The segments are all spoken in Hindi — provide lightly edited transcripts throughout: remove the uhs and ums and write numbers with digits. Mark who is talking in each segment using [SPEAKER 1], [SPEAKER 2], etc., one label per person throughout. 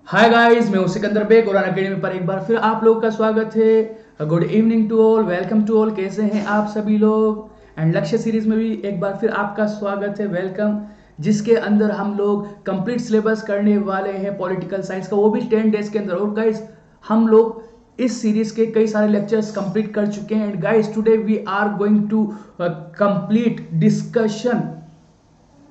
[SPEAKER 1] हाय गाइस, मैं हूं सिकंदर बेग और अकेडमी पर एक बार फिर आप लोगों का स्वागत है। Good evening to all, welcome to all. कैसे हैं आप सभी लोग? एंड लक्ष्य सीरीज में भी एक बार फिर आपका स्वागत है, वेलकम। जिसके अंदर हम लोग कंप्लीट सिलेबस करने वाले हैं पॉलिटिकल साइंस का, वो भी 10 डेज के अंदर। और गाइस, हम लोग इस सीरीज के कई सारे लेक्चर्स कंप्लीट कर चुके हैं। And guys, today we are going to complete discussion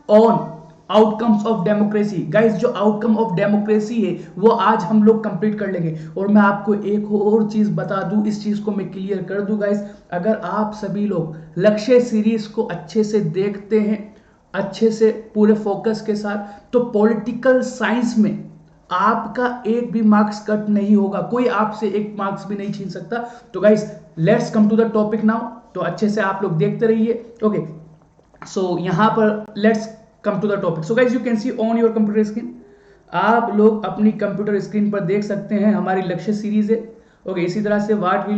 [SPEAKER 1] on outcomes of democracy. Guys, जो आउटकम ऑफ डेमोक्रेसी है वो आज हम लोग कंप्लीट कर लेंगे। और मैं आपको एक और चीज बता दूं, इस चीज को मैं क्लियर कर दूं गाइस, अगर आप सभी लोग लक्ष्य सीरीज को अच्छे से देखते हैं, अच्छे से पूरे फोकस के साथ, तो पॉलिटिकल साइंस में आपका एक भी मार्क्स कट नहीं होगा, कोई आपसे एक मार्क्स भी नहीं छीन सकता। तो guys, let's come to the topic now. तो अच्छे से आप लोग देखते रहिए। ओके, सो यहां पर let's come to the topic. So guys, you can see on your computer screen. आप लोग अपनी कंप्यूटर स्क्रीन पर देख सकते हैं हमारी लक्ष्य सीरीज है। ओके, इसी तरह से what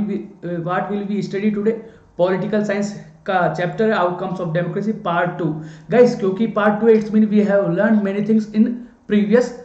[SPEAKER 1] will be study today, political science का चैप्टर है outcomes of democracy part 2। Guys, क्योंकि part 2 it's mean we have learn many things in previous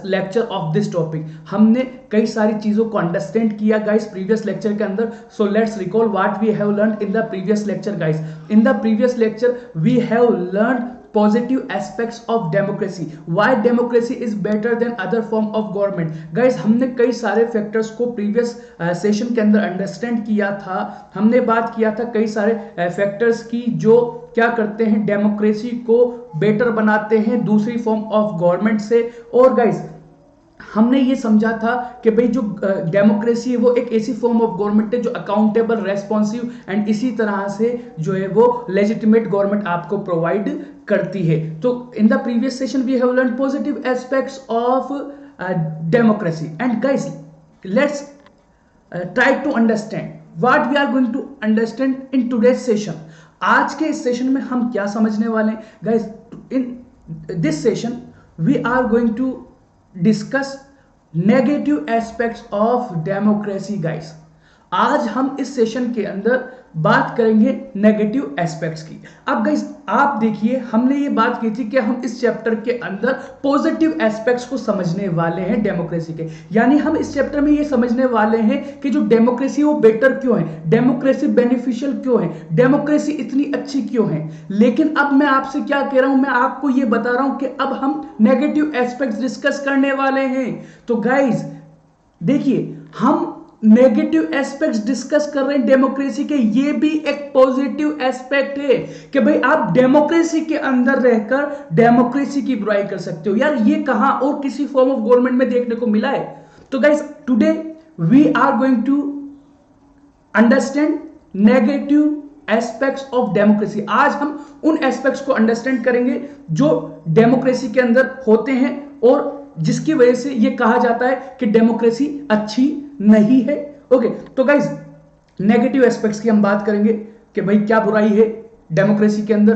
[SPEAKER 1] lecture of this topic. हमने कई सारी चीजों को अंडरस्टैंड किया गाइस प्रीवियस लेक्चर के अंदर। So let's recall what we have learn in the previous lecture guys. In the previous lecture we have learn positive aspects of democracy, why democracy is better than other form of government। guys, हमने कई सारे फैक्टर्स को प्रीवियस सेशन के अंदर अंडरस्टैंड किया था। हमने बात किया था कई सारे फैक्टर्स की जो क्या करते हैं, डेमोक्रेसी को बेटर बनाते हैं दूसरी फॉर्म ऑफ गवर्नमेंट से। और गाइस, हमने ये समझा था कि भाई जो डेमोक्रेसी है वो एक ऐसी फॉर्म ऑफ गवर्नमेंट है जो अकाउंटेबल, रेस्पॉन्सिव एंड इसी तरह से जो है वो लेजिटिमेट गवर्नमेंट आपको प्रोवाइड करती है। तो in the previous session we have learn positive aspects of democracy. And guys, let's try to understand what we are going to understand in today's session. आज के इस सेशन में हम क्या समझने वाले हैं guys? In this session we are going to discuss negative aspects of democracy guys. आज हम इस सेशन के अंदर बात करेंगे नेगेटिव एस्पेक्ट्स की। अब गाइस, आप देखिए, हमने ये बात की थी कि हम इस चैप्टर के अंदर पॉजिटिव एस्पेक्ट्स को समझने वाले हैं डेमोक्रेसी के। यानी हम इस चैप्टर में ये समझने वाले हैं कि जो डेमोक्रेसी वो बेटर क्यों है, डेमोक्रेसी बेनिफिशियल क्यों है, डेमोक्रेसी इतनी अच्छी क्यों है। लेकिन अब मैं आपसे क्या कह रहा हूं, मैं आपको ये बता रहा हूं कि अब हम नेगेटिव एस्पेक्ट्स डिस्कस करने वाले हैं। तो गाइस देखिए, हम नेगेटिव एस्पेक्ट्स डिस्कस कर रहे हैं डेमोक्रेसी के। ये भी एक पॉजिटिव एस्पेक्ट है कि भाई आप डेमोक्रेसी के अंदर रहकर डेमोक्रेसी की बुराई कर सकते हो। यार, ये कहां और किसी फॉर्म ऑफ गवर्नमेंट में देखने को मिला है? तो guys, today we are going to understand negative aspects of democracy. आज हम उन एस्पेक्ट्स को अंडरस्टैंड करेंगे जो डेमोक्रेसी के अंदर होते हैं और जिसकी वजह से यह कहा जाता है कि डेमोक्रेसी अच्छी नहीं है। ओके, तो गाइस, नेगेटिव एस्पेक्ट्स की हम बात करेंगे कि भाई क्या बुराई है डेमोक्रेसी के अंदर,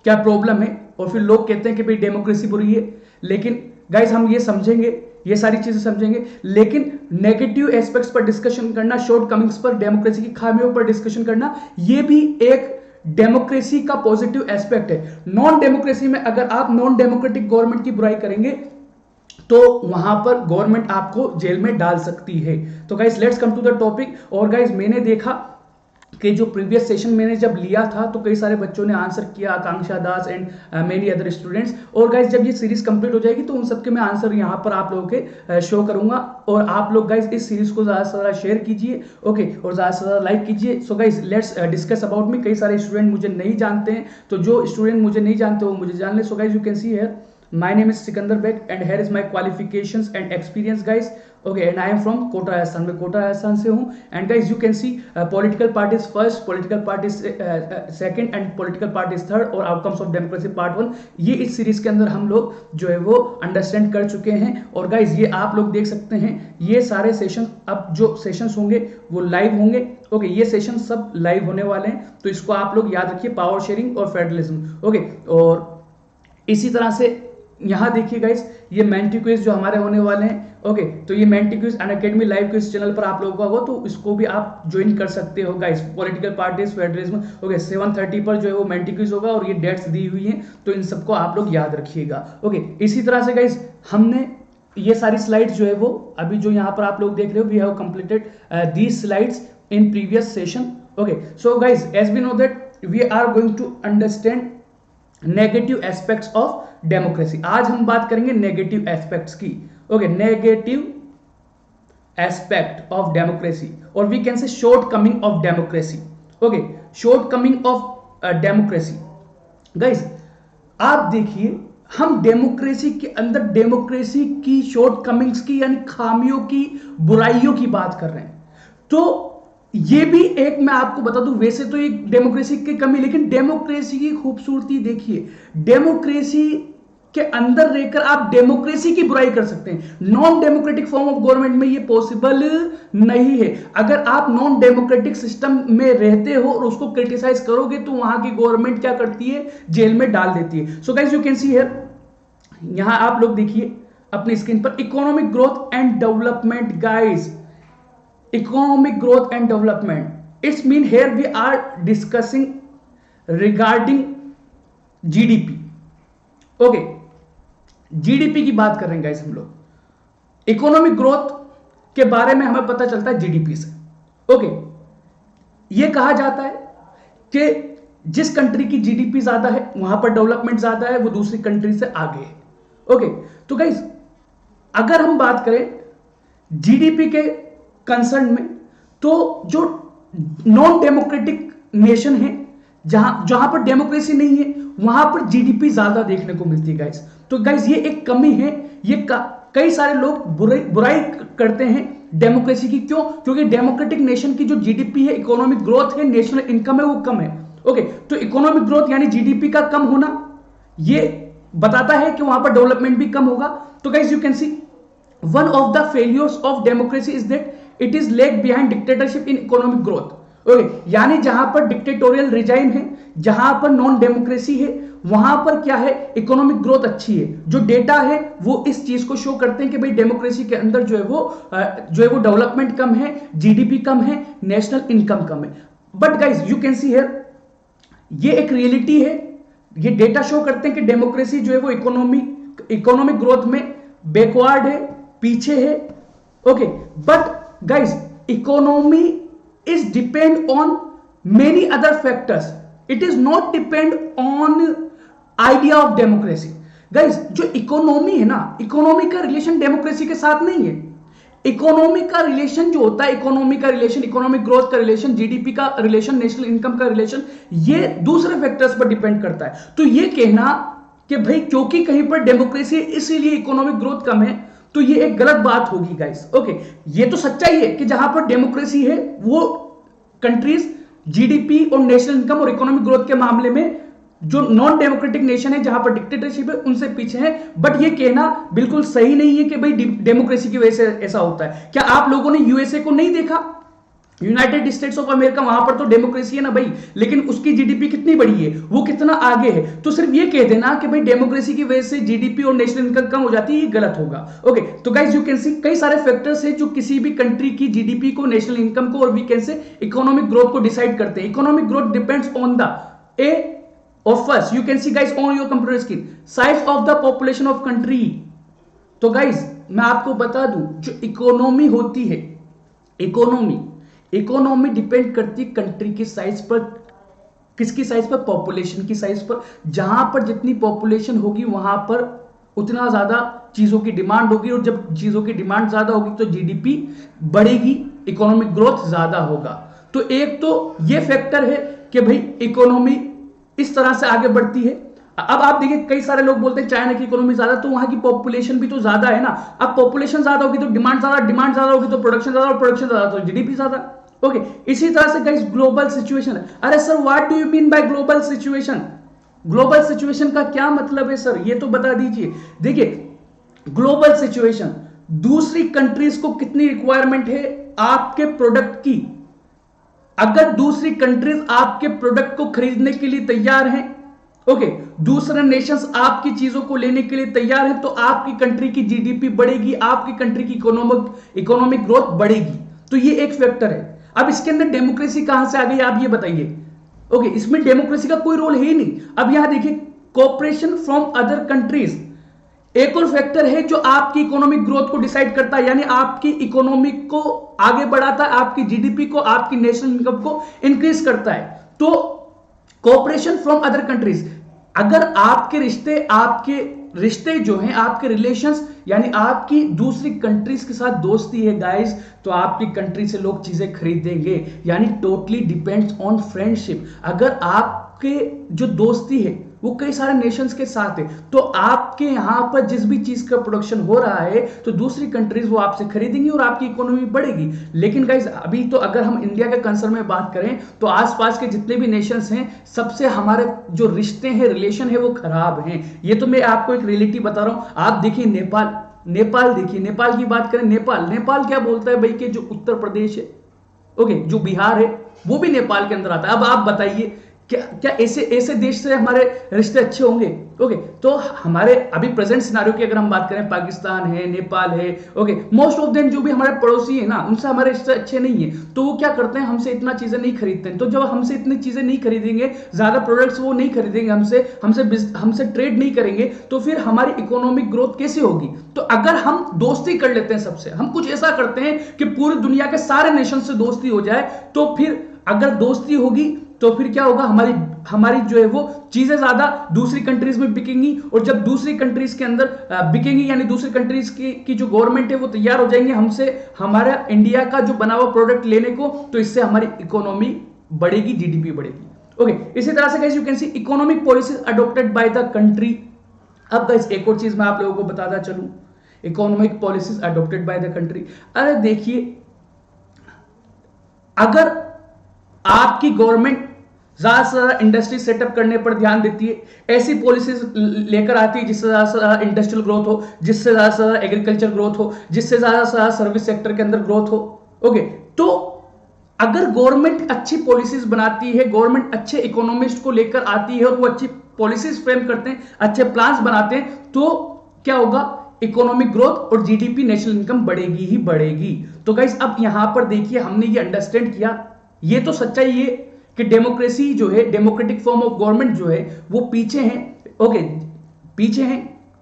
[SPEAKER 1] क्या प्रॉब्लम है। और फिर लोग कहते हैं कि भाई डेमोक्रेसी बुरी है। लेकिन गाइस, हम ये समझेंगे, ये सारी चीजें समझेंगे। लेकिन नेगेटिव एस्पेक्ट्स पर डिस्कशन करना, शॉर्ट कमिंग्स पर, डेमोक्रेसी की खामियों पर डिस्कशन करना, ये भी एक डेमोक्रेसी का पॉजिटिव एस्पेक्ट है। नॉन डेमोक्रेसी में अगर आप नॉन डेमोक्रेटिक गवर्नमेंट की बुराई करेंगे तो वहां पर गवर्नमेंट आपको जेल में डाल सकती है। तो guys, let's come to the topic. और गाइस, मैंने देखा कि जो प्रीवियस सेशन मैंने जब लिया था तो कई सारे बच्चों ने आंसर किया, आकांक्षा दास एंड मेनी अदर स्टूडेंट्स। और गाइस, जब ये सीरीज कंप्लीट हो जाएगी तो उन सबके मैं आंसर यहां पर आप लोगों के शो करूंगा। और आप लोग गाइस इस सीरीज को ज्यादा से ज्यादा शेयर कीजिए, ओके, और ज्यादा से ज्यादा लाइक कीजिए। So guys, let's discuss about me. कई सारे स्टूडेंट मुझे नहीं जानते हैं, तो जो स्टूडेंट मुझे नहीं जानते वो मुझे जान ले। सो guys, you can see here my name is Sikandar Beg and here is my qualifications and experience guys. Okay, and I am from Kota Rajasthan। मैं कोटा राजस्थान से हूँ। and guys, you can see political parties first, political parties second and political parties third और outcomes of democracy part 1। ये इस सीरीज के अंदर हम लोग जो है वो अंडरस्टैंड कर चुके हैं। और गाइज, ये आप लोग देख सकते हैं, ये सारे सेशन, अब जो सेशंस होंगे वो लाइव होंगे। ओके, ये सेशन सब लाइव होने वाले हैं, तो इसको आप लोग याद रखिए, पावर शेयरिंग और फेडरलिज्म। ओके, और इसी तरह से यहां देखिए गाइस, ये मेंटी क्विज जो हमारे होने वाले हैं। ओके, तो ये Menti quiz Unacademy live quiz channel पर आप लोगों का होगा, तो इसको भी आप ज्वाइन कर सकते हो guys. Political parties, federalism, okay, 7:30 पर जो है वो मेंटी क्विज होगा और ये डेट्स दी हुई हैं, तो इन सबको आप लोग याद रखिएगा। ओके, इसी तरह से गाइस, हमने ये सारी स्लाइड्स जो है वो अभी जो यहाँ पर आप लोग देख रहे हो, we have completed these slides in previous session. Okay, so guys as we know that we are going to understand negative aspects of democracy. आज हम बात करेंगे नेगेटिव एस्पेक्ट्स की. Okay, negative aspect of democracy और we can say shortcoming of democracy. Okay, shortcoming of democracy. Guys आप देखिए, हम डेमोक्रेसी के अंदर डेमोक्रेसी की शॉर्ट कमिंग्स की यानी खामियों की, बुराइयों की बात कर रहे हैं. तो ये भी एक मैं आपको बता दूं, वैसे तो एक डेमोक्रेसी की कमी, लेकिन डेमोक्रेसी की खूबसूरती देखिए. डेमोक्रेसी के अंदर रहकर आप डेमोक्रेसी की बुराई कर सकते हैं. Non democratic form of government में ये पॉसिबल नहीं है. अगर आप नॉन डेमोक्रेटिक सिस्टम में रहते हो और उसको क्रिटिसाइज करोगे तो वहां की गवर्नमेंट क्या करती है, जेल में डाल देती है. So guys you can see here, यहां आप लोग देखिए अपनी स्क्रीन पर, economic growth and development. Guys, economic growth and development, it's mean here we are discussing regarding GDP. Okay, GDP की बात कर रहे हैं गाइस हम लोग. इकोनॉमिक ग्रोथ के बारे में हमें पता चलता है जीडीपी से. ओके, यह कहा जाता है कि जिस कंट्री की जीडीपी ज्यादा है वहां पर डेवलपमेंट ज्यादा है, वो दूसरी कंट्री से आगे है. ओके, तो गाइस अगर हम बात करें जीडीपी के कंसर्न में, तो जो नॉन डेमोक्रेटिक नेशन है, जहां पर डेमोक्रेसी नहीं है, वहां पर जीडीपी ज्यादा देखने को मिलती है गाइस. तो गाइस ये एक कमी है. ये कई सारे लोग बुराई करते हैं डेमोक्रेसी की. क्यों? क्योंकि डेमोक्रेटिक नेशन की जो जीडीपी है, इकोनॉमिक ग्रोथ है, नेशनल इनकम है, वो कम है. ओके, तो इकोनॉमिक ग्रोथ यानी जीडीपी का कम होना, ये बताता है कि वहां पर डेवलपमेंट भी कम होगा. तो guys you can C, one of the failures of democracy is that it is leg behind dictatorship in economic growth. Okay, यानी जहां पर डिक्टेटोरियल रिजाइम है, जहां पर नॉन डेमोक्रेसी है, वहां पर क्या है, इकोनॉमिक ग्रोथ अच्छी है. जो डेटा है वो इस चीज को शो करते हैं कि भाई डेमोक्रेसी के अंदर जो है वो डेवलपमेंट कम है, जीडीपी कम है, नेशनल इनकम कम है. But guys you can see here, ये एक रियलिटी है. ये डेटा शो करते हैं कि डेमोक्रेसी जो है वो इकोनॉमिक ग्रोथ में बैकवर्ड है, पीछे है. Okay, but guys economy is depend on many other factors. It is not depend on idea of democracy. Guys जो इकोनॉमी है ना, इकोनॉमी का रिलेशन डेमोक्रेसी के साथ नहीं है. इकोनॉमी का रिलेशन जो होता है, इकोनॉमी का रिलेशन, इकोनॉमिक ग्रोथ का रिलेशन, जीडीपी का रिलेशन, नेशनल इनकम का रिलेशन, ये दूसरे फैक्टर्स पर डिपेंड करता है. तो ये कहना कि भाई क्योंकि कहीं पर डेमोक्रेसी है इसीलिए इकोनॉमिक ग्रोथ कम है, तो ये एक गलत बात होगी गाइस. ओके, ये तो सच्चाई है कि जहां पर डेमोक्रेसी है वो कंट्रीज जीडीपी और नेशनल इनकम और इकोनॉमिक ग्रोथ के मामले में जो नॉन डेमोक्रेटिक नेशन है, जहां पर डिक्टेटरशिप है, उनसे पीछे है. बट ये कहना बिल्कुल सही नहीं है कि भाई डेमोक्रेसी की वजह से ऐसा होता है. क्या आप लोगों ने यूएसए को नहीं देखा? यूनाइटेड स्टेट्स ऑफ अमेरिका, वहां पर तो डेमोक्रेसी है ना भाई, लेकिन उसकी जीडीपी कितनी बड़ी है, वो कितना आगे है. तो सिर्फ ये कह देना कि भाई डेमोक्रेसी की वजह से जीडीपी और नेशनल इनकम कम हो जाती है, ये गलत होगा. ओके, तो गाइस यू कैन सी कई सारे फैक्टर्स है जो किसी भी कंट्री की जीडीपी को, नेशनल इनकम को और we can say economic growth को डिसाइड करते हैं. Economic growth depends on the और first you can see guys on your computer screen, size of the population of country. तो गाइस मैं आपको बता दूं, जो इकोनॉमी होती है, इकोनॉमी डिपेंड करती है कंट्री की साइज पर. किसकी साइज पर? पॉपुलेशन की साइज पर. जहां पर जितनी पॉपुलेशन होगी वहां पर उतना ज्यादा चीजों की डिमांड होगी, और जब चीजों की डिमांड ज्यादा होगी तो जीडीपी बढ़ेगी, इकोनॉमिक ग्रोथ ज्यादा होगा. तो एक तो ये फैक्टर है कि भाई इकोनॉमी इस तरह से आगे बढ़ती है. अब आप देखिए, कई सारे लोग बोलते हैं चाइना की इकोनॉमी ज्यादा, तो वहां की पॉपुलेशन भी तो ज्यादा है ना. अब पॉपुलेशन ज्यादा होगी तो डिमांड ज्यादा होगी तो प्रोडक्शन ज्यादा, और प्रोडक्शन ज्यादा तो जीडीपी ज्यादा. ओके, इसी तरह से गाइस ग्लोबल सिचुएशन है. अरे sir what do you mean bye global situation? Global situation का क्या मतलब है सर, ये तो बता दीजिए. देखिए, ग्लोबल सिचुएशन, दूसरी कंट्रीज को कितनी रिक्वायरमेंट है आपके प्रोडक्ट की. अगर दूसरी कंट्रीज आपके प्रोडक्ट को खरीदने के लिए तैयार हैं, ओके, दूसरे नेशंस आपकी चीजों को लेने के लिए तैयार हैं, तो आपकी कंट्री की जीडीपी बढ़ेगी, आपकी कंट्री की इकोनॉमिक ग्रोथ बढ़ेगी. तो ये एक फैक्टर है. अब इसके अंदर डेमोक्रेसी कहां से आ गई, आप ये बताइए. ओके, इसमें डेमोक्रेसी का कोई रोल है ही नहीं. अब यहां देखिए, कोऑपरेशन फ्रॉम अदर कंट्रीज एक और फैक्टर है जो आपकी इकोनॉमिक ग्रोथ को डिसाइड करता है, यानी आपकी इकोनॉमिक को आगे बढ़ाता है, आपकी जीडीपी को, आपकी नेशनल इनकम को इंक्रीज करता है। तो कोऑपरेशन फ्रॉम अदर कंट्रीज, अगर आपके रिश्ते जो हैं, आपके रिलेशंस यानी आपकी दूसरी कंट्रीज के साथ दोस्ती है गाइस, तो आपकी कंट्री से लोग चीजें खरीदेंगे, यानी टोटली डिपेंड्स ऑन फ्रेंडशिप। अगर आपके जो दोस्ती है वो कई सारे नेशंस के साथ है, तो आपके यहां पर जिस भी चीज का प्रोडक्शन हो रहा है तो दूसरी कंट्रीज वो आपसे खरीदेंगी और आपकी इकोनॉमी बढ़ेगी। लेकिन गाइस अभी तो अगर हम इंडिया के कंसर्न में बात करें तो आसपास के जितने भी नेशंस हैं सबसे हमारे जो रिश्ते हैं, रिलेशन है, वो खराब हैं। ये तो मैं आपको एक रियलिटी बता रहा हूं। आप देखिए नेपाल देखिए, नेपाल की बात करें, नेपाल क्या बोलता है भाई कि जो उत्तर प्रदेश है, ओके, जो बिहार है वो भी नेपाल के अंदर आता है। अब आप बताइए क्या ऐसे देश से हमारे रिश्ते अच्छे होंगे? ओके, तो हमारे अभी प्रेजेंट सिनारियो की अगर हम बात करें, पाकिस्तान है, नेपाल है, ओके, मोस्ट ऑफ देम जो भी हमारे पड़ोसी है ना, उनसे हमारे रिश्ते अच्छे नहीं है। तो वो क्या करते हैं, हमसे इतना चीजें नहीं खरीदते हैं। तो जब हमसे इतनी चीजें नहीं खरीदेंगे, ज्यादा प्रोडक्ट्स वो नहीं खरीदेंगे हमसे ट्रेड नहीं करेंगे, तो फिर हमारी इकोनॉमिक ग्रोथ कैसे होगी? तो अगर हम दोस्ती कर लेते हैं सबसे, हम कुछ ऐसा करते हैं कि पूरी दुनिया के सारे नेशन से दोस्ती हो जाए, तो फिर अगर दोस्ती होगी तो फिर क्या होगा, हमारी जो है वो चीजें ज्यादा दूसरी कंट्रीज में बिकेंगी, और जब दूसरी कंट्रीज के अंदर बिकेंगी यानी दूसरी कंट्रीज की जो गवर्नमेंट है वो तैयार हो जाएंगे हमसे हमारा इंडिया का जो बना हुआ प्रोडक्ट लेने को, तो इससे हमारी इकोनॉमी बढ़ेगी, जीडीपी बढ़ेगी। ओके, इसी तरह से guys you can C economic policies adopted by the country. अब गाइस एक और चीज मैं आप लोगों को बताता चलूं, economic policies adopted by the country. अरे देखिए, अगर आपकी गवर्नमेंट ज्यादा से ज्यादा इंडस्ट्री सेटअप करने पर ध्यान देती है, ऐसी पॉलिसीज लेकर आती है जिससे ज्यादा से ज्यादा इंडस्ट्रियल ग्रोथ हो, जिससे ज्यादा से ज्यादा एग्रीकल्चर ग्रोथ हो, जिससे ज्यादा से ज्यादा सर्विस सेक्टर के अंदर ग्रोथ हो। ओके, तो अगर गवर्नमेंट अच्छी पॉलिसीज बनाती है, गवर्नमेंट अच्छे इकोनॉमिस्ट को लेकर आती है और वो अच्छी पॉलिसीज फ्रेम करते हैं, अच्छे प्लान्स बनाते हैं, तो क्या होगा, इकोनॉमिक ग्रोथ और जीडीपी, नेशनल इनकम बढ़ेगी ही बढ़ेगी। तो गाइस अब यहां पर देखिए, हमने ये अंडरस्टैंड किया, ये तो सच्चाई है कि डेमोक्रेसी जो है, डेमोक्रेटिक फॉर्म ऑफ गवर्नमेंट जो है वो पीछे है। ओके, पीछे है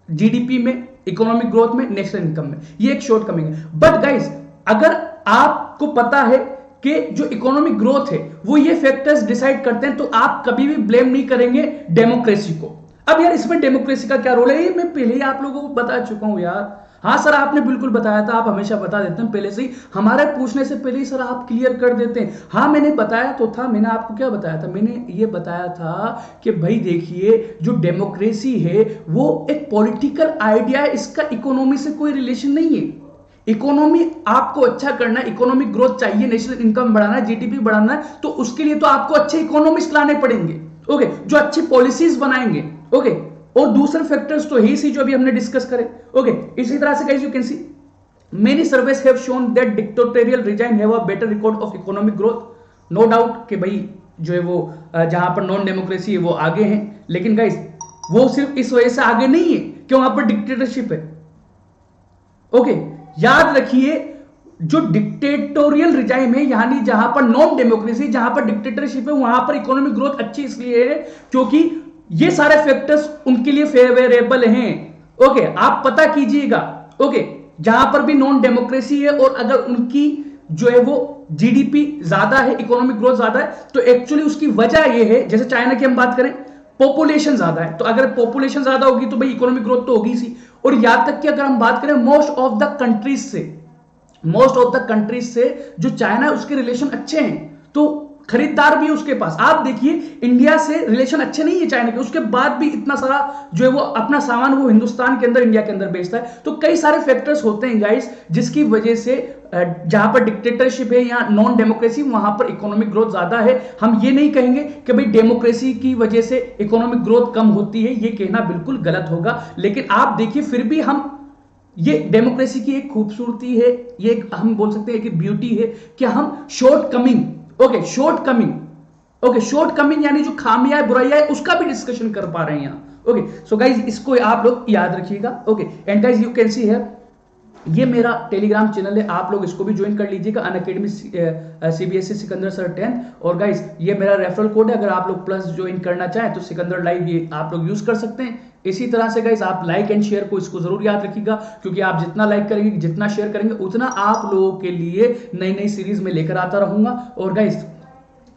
[SPEAKER 1] जीडीपी में, इकोनॉमिक ग्रोथ में, नेशनल इनकम में, ये एक शॉर्ट कमिंग है। बट गाइस अगर आपको पता है कि जो इकोनॉमिक ग्रोथ है वो ये फैक्टर्स डिसाइड करते हैं, तो आप कभी भी ब्लेम नहीं करेंगे डेमोक्रेसी को। अब यार इसमें डेमोक्रेसी का क्या रोल है, ये मैं पहले ही आप लोगों को बता चुका हूं यार। हाँ सर, आपने बिल्कुल बताया था, आप हमेशा बता देते हैं पहले से ही, हमारे पूछने से पहले ही सर आप क्लियर कर देते हैं। हाँ मैंने बताया तो था, मैंने आपको क्या बताया था, मैंने ये बताया था कि भाई देखिए, जो डेमोक्रेसी है वो एक पॉलिटिकल आइडिया है, इसका इकोनॉमी से कोई रिलेशन नहीं है। इकोनॉमी आपको अच्छा करना है, इकोनॉमिक ग्रोथ चाहिए, नेशनल इनकम बढ़ाना है, जीडीपी बढ़ाना है, तो उसके लिए तो आपको अच्छे इकोनॉमिस्ट लाने पड़ेंगे, ओके, जो अच्छी पॉलिसीज बनाएंगे। ओके, और दूसरे फैक्टर्स तो ही सी जो अभी हमने डिस्कस करे। ओके, इसी तरह से guys you can see many surveys have shown that dictatorial regime have a better record of economic growth. No doubt कि भाई जो है वो जहां पर नॉन डेमोक्रेसी है वो आगे हैं, लेकिन गाइस वो सिर्फ इस वजह से आगे नहीं है कि वहां पर डिक्टेटरशिप है। ओके, याद रखिए, जो डिक्टेटोरियल रिजाइम है यानी जहां पर नॉन डेमोक्रेसी, जहां पर डिक्टेटरशिप है, वहां पर इकोनॉमिक ग्रोथ अच्छी इसलिए है क्योंकि ये सारे फैक्टर्स उनके लिए फेवरेबल हैं। ओके, आप पता कीजिएगा, ओके, जहां पर भी नॉन डेमोक्रेसी है और अगर उनकी जो है वो जीडीपी ज्यादा है, इकोनॉमिक ग्रोथ ज्यादा है, तो एक्चुअली उसकी वजह ये है, जैसे चाइना की हम बात करें, पॉपुलेशन ज्यादा है, तो अगर पॉपुलेशन ज्यादा होगी तो भाई इकोनॉमिक ग्रोथ तो होगी सी। और यहां तक कि अगर हम बात करें मोस्ट ऑफ द कंट्रीज से जो चाइना है उसके रिलेशन अच्छे हैं, तो खरीदार भी है उसके पास। आप देखिए, इंडिया से रिलेशन अच्छे नहीं है चाइना के, उसके बाद भी इतना सारा जो है वो अपना सामान वो हिंदुस्तान के अंदर, इंडिया के अंदर बेचता है। तो कई सारे फैक्टर्स होते हैं गाइस, जिसकी वजह से जहां पर डिक्टेटरशिप है या नॉन डेमोक्रेसी, वहां पर इकोनॉमिक ग्रोथ ज्यादा है। हम ये नहीं कहेंगे कि भाई डेमोक्रेसी की वजह से इकोनॉमिक ग्रोथ कम होती है, ये कहना बिल्कुल गलत होगा। लेकिन आप देखिए, फिर भी हम, ये डेमोक्रेसी की एक खूबसूरती है, ये एक हम बोल सकते हैं कि ब्यूटी है कि हम शॉर्ट कमिंग यानी जो खामियां है, बुराइयां है, उसका भी डिस्कशन कर पा रहे हैं यहां। ओके, सो गाइज इसको आप लोग याद रखिएगा। Okay, and guys you can see here ये मेरा टेलीग्राम चैनल है, आप लोग इसको भी ज्वाइन कर लीजिएगा, अनअकैडमी सीबीएसई सिकंदर सर 10। और गाइस ये मेरा रेफरल कोड है, अगर आप लोग प्लस ज्वाइन करना चाहें तो सिकंदर लाइव ये आप लोग यूज कर सकते हैं। इसी तरह से गाइस आप लाइक एंड शेयर को इसको जरूर याद रखिएगा, क्योंकि आप जितना लाइक करेंगे, जितना शेयर करेंगे, उतना आप लोगों के लिए नई नई सीरीज में लेकर आता रहूंगा। और गाइस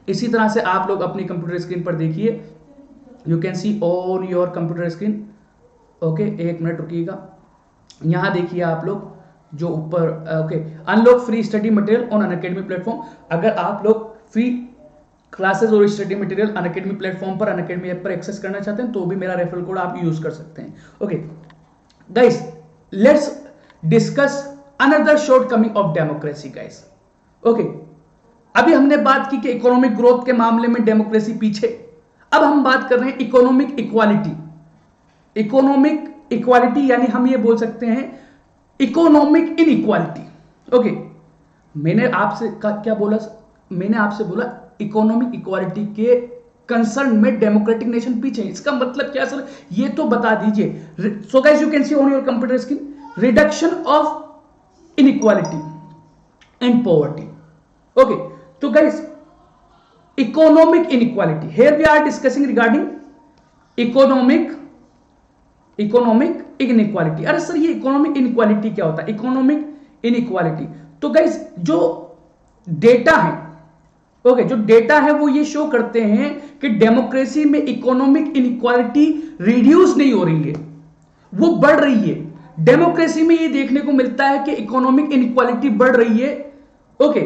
[SPEAKER 1] इसी तरह से आप लोग अपनी कंप्यूटर स्क्रीन पर देखिए, you can see on your computer screen. Okay, एक मिनट रुकिएगा, यहां देखिए आप लोग जो ऊपर okay, unlock free study material on Unacademy platform. अगर आप लोग फ्री क्लासेस और स्टडी मटेरियल अनअकैडमी प्लेटफॉर्म पर, अनअकैडमी ऐप पर एक्सेस करना चाहते हैं तो भी मेरा रेफरल कोड आप यूज कर सकते हैं। Okay guys, let's discuss another shortcoming of democracy guys. Okay, अभी हमने बात की कि इकोनॉमिक ग्रोथ के मामले में डेमोक्रेसी पीछे, अब हम बात कर रहे हैं इकोनॉमिक इक्वालिटी। इकोनॉमिक इक्वालिटी यानी हम ये बोल सकते हैं इकोनॉमिक इनइक्वालिटी। ओके, मैंने आपसे क्या बोला, मैंने आपसे बोला इकोनॉमिक इक्वालिटी के कंसर्न में डेमोक्रेटिक नेशन पीछे है। इसका मतलब क्या सर, ये तो बता दीजिए। So guys you can see on your computer screen, reduction of inequality and poverty. Okay, तो guys economic inequality, here we are discussing regarding economic inequality. अरे सर ये इकोनॉमिक इनइक्वालिटी क्या होता है? इकोनॉमिक इनइक्वालिटी, तो गाइस जो डेटा है, ओके, जो डेटा है वो ये शो करते हैं कि डेमोक्रेसी में इकोनॉमिक इनइक्वालिटी रिड्यूस नहीं हो रही है, वो बढ़ रही है। डेमोक्रेसी में ये देखने को मिलता है कि इकोनॉमिक इनइक्वालिटी बढ़ रही है। ओके,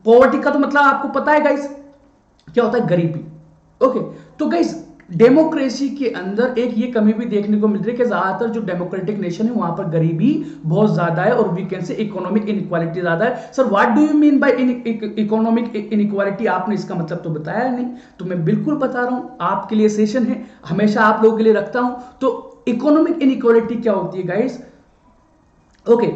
[SPEAKER 1] पॉवर्टी का तो मतलब आपको पता है गाइस क्या होता है, गरीबी। ओके, तो गाइस डेमोक्रेसी के अंदर एक ये कमी भी देखने को मिल रही है कि ज्यादातर जो डेमोक्रेटिक नेशन है वहां पर गरीबी बहुत ज्यादा है और we can say economic inequality ज्यादा है। Sir what do you mean by economic inequality? आपने इसका मतलब तो बताया नहीं, तो मैं बिल्कुल बता रहा हूं, आपके लिए सेशन है, हमेशा आप लोगों के लिए रखता हूं। तो इकोनॉमिक इनइक्वालिटी क्या होती है guys? Okay,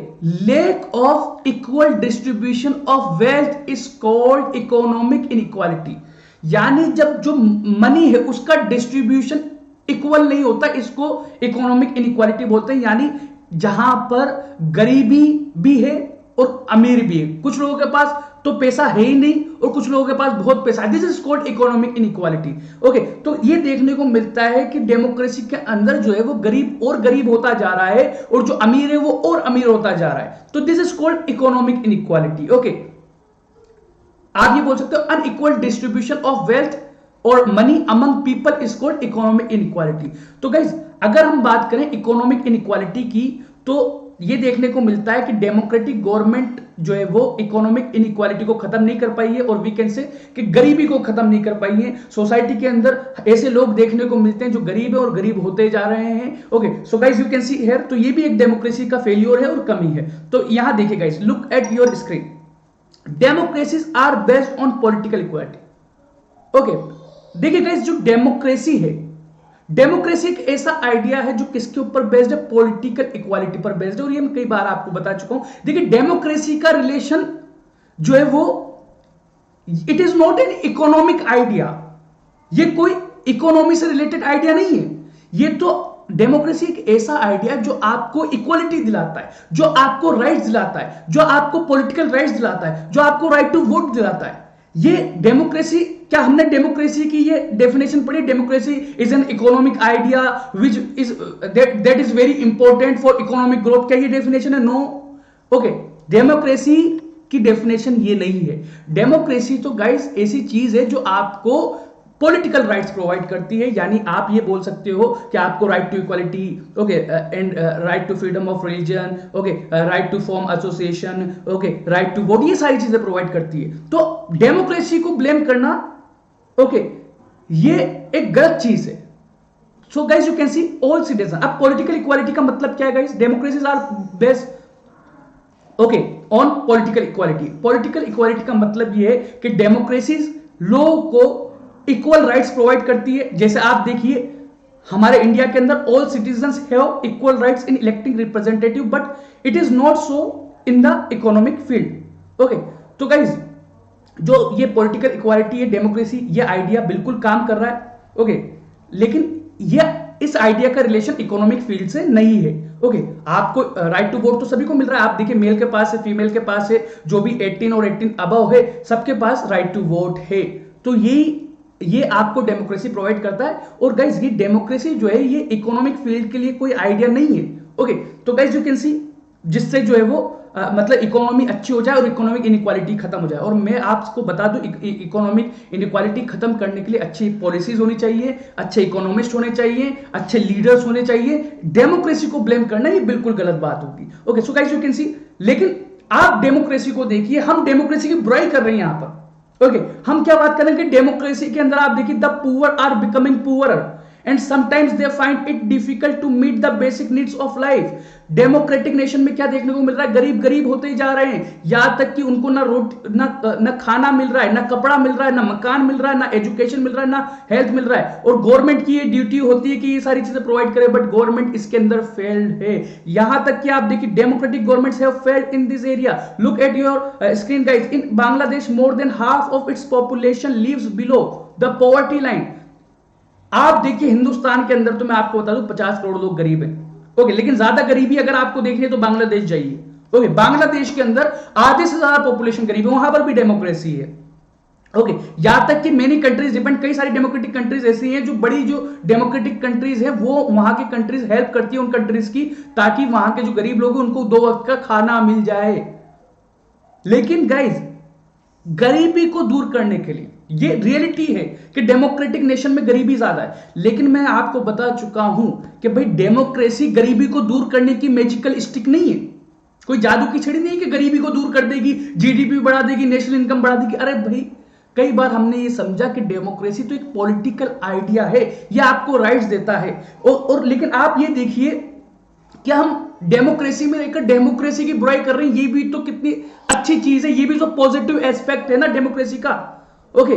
[SPEAKER 1] lack of equal distribution of wealth is called economic inequality। यानी जब जो मनी है उसका डिस्ट्रीब्यूशन इक्वल नहीं होता, इसको इकोनॉमिक इनइक्वालिटी बोलते हैं। यानी जहां पर गरीबी भी है और अमीर भी है, कुछ लोगों के पास तो पैसा है ही नहीं और कुछ लोगों के पास बहुत पैसा है, this is called economic inequality. Okay, तो ये देखने को मिलता है कि डेमोक्रेसी के अंदर जो है वो गरीब और गरीब होता जा रहा है और जो अमीर है वो और अमीर होता जा रहा है, तो this is called economic inequality. Okay, आप ये बोल सकते हो अनइक्वल डिस्ट्रीब्यूशन ऑफ वेल्थ और money among people is called economic inequality. तो गाइस अगर हम बात करें इकोनॉमिक इनइक्वालिटी की, तो ये देखने को मिलता है कि डेमोक्रेटिक गवर्नमेंट जो है वो इकोनॉमिक इनइक्वालिटी को खत्म नहीं कर पाई है और वी कैन से कि गरीबी को खत्म नहीं कर पाई है। सोसाइटी के अंदर ऐसे लोग देखने को मिलते हैं जो गरीब है और गरीब होते जा रहे हैं। Okay, so guys you can see here, तो ये भी एक डेमोक्रेसी का फेलियर है और कमी है। तो यहां देखिए guys, look at your screen, democracies are based on political equality. Okay, देखिए गाइस जो डेमोक्रेसी है, डेमोक्रेसी एक ऐसा आइडिया है जो किसके ऊपर बेस्ड है? पॉलिटिकल इक्वालिटी पर बेस्ड है। और ये मैं कई बार आपको बता चुका हूं। देखिए डेमोक्रेसी का रिलेशन जो है वो it is not an economic idea, ये कोई इकोनॉमी से रिलेटेड आइडिया नहीं है। ये तो डेमोक्रेसी एक ऐसा आइडिया जो आपको इक्वालिटी दिलाता है, जो आपको राइट्स दिलाता है, जो आपको पॉलिटिकल राइट्स दिलाता है, जो आपको राइट टू वोट दिलाता है। ये डेमोक्रेसी, क्या हमने डेमोक्रेसी की ये डेफिनेशन पढ़ी? Democracy is an economic idea which is that is very important for economic growth, क्या ये डेफिनेशन है? नो। ओके, डेमोक्रेसी की डेफिनेशन ये नहीं है। डेमोक्रेसी तो गाइस ऐसी चीज है जो आपको पॉलिटिकल राइट्स प्रोवाइड करती है। यानी आप ये बोल सकते हो कि आपको right to equality, okay, and right to freedom of religion, okay, right to form association, okay, right to vote, ये सारी चीजें प्रोवाइड करती है। तो डेमोक्रेसी को ब्लेम करना, ओके, ये एक गलत चीज है। So guys you can see all citizen. अब पॉलिटिकल इक्वालिटी का मतलब क्या है guys? Democracies are based, okay, on political equality. Political equality का मतलब ये है कि डेमोक्रेसीज लोगों को इक्वल राइट्स प्रोवाइड करती है। जैसे आप देखिए हमारे इंडिया के अंदर all citizens have equal rights in electing representative, but it is not so in the economic field. Okay, तो गाइस जो ये पॉलिटिकल इक्वालिटी है, डेमोक्रेसी, ये आइडिया बिल्कुल काम कर रहा है। ओके, लेकिन ये इस आइडिया का रिलेशन इकोनॉमिक फील्ड से नहीं है। ओके, आपको राइट टू वोट तो सभी को मिल रहा है। आप देखिए, मेल के पास है, फीमेल के पास है, जो भी 18 और 18 अबव है, सबके पास राइट टू वोट है। तो ये आपको डेमोक्रेसी प्रोवाइड करता है। और गाइज, ये डेमोक्रेसी जो है ये इकोनॉमिक फील्ड के लिए कोई आइडिया नहीं है। ओके, तो गाइज यू कैन सी, जिससे जो है वो मतलब इकोनॉमी अच्छी हो जाए और इकोनॉमिक इनइक्वालिटी खत्म हो जाए। और मैं आपको बता दूं, इकोनॉमिक इनइक्वालिटी खत्म करने के लिए अच्छी पॉलिसीज होनी चाहिए, अच्छे इकोनॉमिस्ट होने चाहिए, अच्छे लीडर्स होने चाहिए। डेमोक्रेसी को ब्लेम करना ये बिल्कुल गलत बात होगी। Okay, so guys you can सी, लेकिन आप डेमोक्रेसी को देखिए, हम डेमोक्रेसी की बुराई कर रहे हैं यहां पर। ओके, हम क्या बात करेंगे, डेमोक्रेसी के अंदर आप देखिए, the poor are becoming poorer and sometimes they find it difficult to meet the basic needs of life। Democratic nation में क्या देखने को मिल रहा है, गरीब गरीब होते ही जा रहे हैं, यहां तक कि उनको ना खाना मिल रहा है, ना कपड़ा मिल रहा है, ना मकान मिल रहा है, ना एजुकेशन मिल रहा है, ना हेल्थ मिल रहा है। और गवर्नमेंट की ये ड्यूटी होती है कि ये सारी चीजें प्रोवाइड करे, बट गवर्नमेंट इसके अंदर फेल्ड है। यहां तक कि आप देखिए, democratic governments have failed in this area. Look at your screen guys, in Bangladesh more than half of its population lives below the poverty line. आप देखिए, हिंदुस्तान के अंदर तो मैं आपको बता दूं 50 करोड़ लोग गरीब हैं। ओके, लेकिन ज्यादा गरीबी अगर आपको देखनी है तो बांग्लादेश जाइए। ओके, बांग्लादेश के अंदर आधे से ज्यादा पॉपुलेशन गरीब है, वहां पर भी डेमोक्रेसी है। ओके, यहां तक कि मेनी कंट्रीज डिपेंड, कई सारी डेमोक्रेटिक कंट्रीज ऐसी हैं जो बड़ी जो डेमोक्रेटिक कंट्रीज हैं वो वहां की कंट्रीज हेल्प करती है उन कंट्रीज की, ताकि वहां के जो गरीब लोग हैं उनको 2 वक्त का खाना मिल जाए। लेकिन गाइज, गरीबी को दूर करने के लिए, ये रियलिटी है कि डेमोक्रेटिक नेशन में गरीबी ज्यादा है, लेकिन मैं आपको बता चुका हूं कि भाई डेमोक्रेसी गरीबी को दूर करने की मैजिकल स्टिक नहीं है, कोई जादू की छड़ी नहीं कि गरीबी को दूर कर देगी, जीडीपी बढ़ा देगी, नेशनल इनकम बढ़ा देगी। अरे भाई, कई बार हमने ये समझा कि डेमोक्रेसी तो एक पॉलिटिकल आइडिया है, ये आपको राइट्स देता है। और लेकिन आप ये देखिए, क्या हम डेमोक्रेसी में रहकर डेमोक्रेसी की बुराई कर रहे हैं? ये भी तो कितनी अच्छी चीज है, ये भी तो पॉजिटिव एस्पेक्ट है ना डेमोक्रेसी का। ओके,